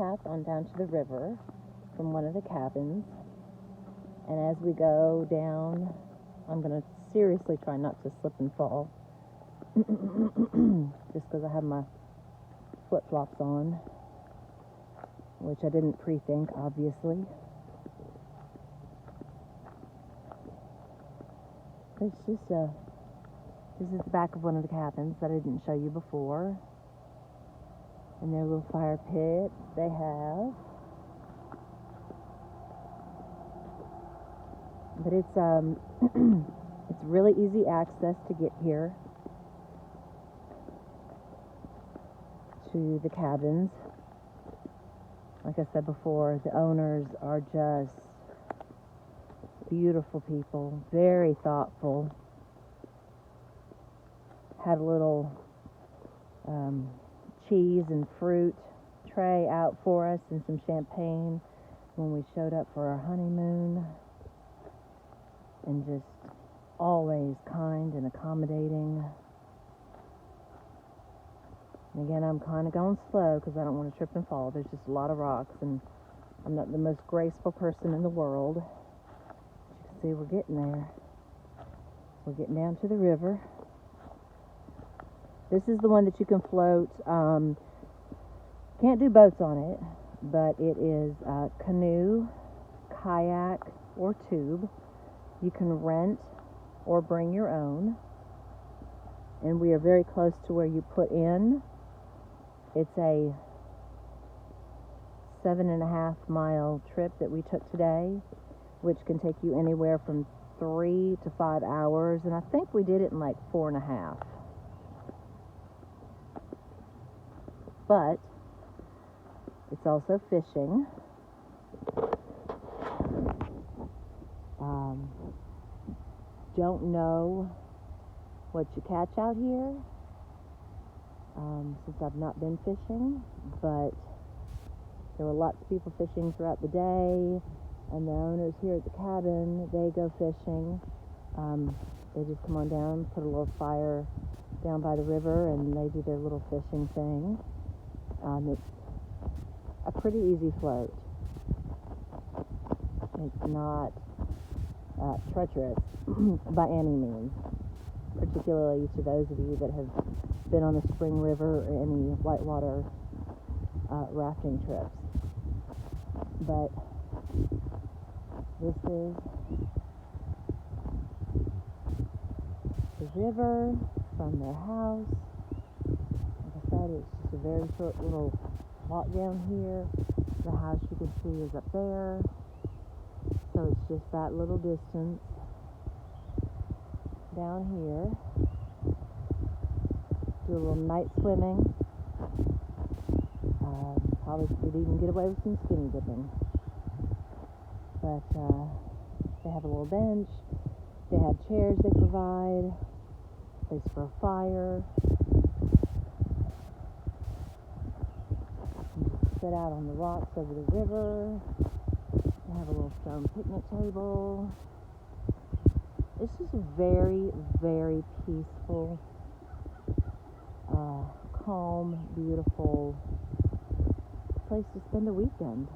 path on down to the river from one of the cabins. And as we go down, I'm going to seriously try not to slip and fall. Just because I have my flip-flops on, which I didn't pre-think, obviously. It's just this is the back of one of the cabins that I didn't show you before. And their little fire pit they have. But it's really easy access to get here to the cabins. Like I said before, the owners are just beautiful people, very thoughtful. Had a little cheese and fruit tray out for us and some champagne when we showed up for our honeymoon. And just always kind and accommodating. And again, I'm kind of going slow because I don't want to trip and fall. There's just a lot of rocks, and I'm not the most graceful person in the world. As you can see, we're getting there. We're getting down to the river. This is the one that you can float. Can't do boats on it, but it is canoe, kayak, or tube. You can rent or bring your own. And we are very close to where you put in. It's a 7.5 mile trip that we took today, which can take you anywhere from 3 to 5 hours. And I think we did it in like 4.5. But it's also fishing. Don't know what you catch out here since I've not been fishing, but there were lots of people fishing throughout the day, and the owners here at the cabin, they go fishing. They just come on down, put a little fire down by the river, and they do their little fishing thing. It's a pretty easy float. It's not treacherous by any means, particularly to those of you that have been on the Spring River or any whitewater rafting trips. But this is the river from their house. Like I said, it's just a very short little walk down here. The house you can see is up there. So it's just that little distance down here. Do a little night swimming. Probably could even get away with some skinny dipping. But they have a little bench. They have chairs they provide. Place for a fire. You just sit out on the rocks over the river. They have a little stone picnic table. It's just a very, very peaceful, calm, beautiful place to spend a weekend.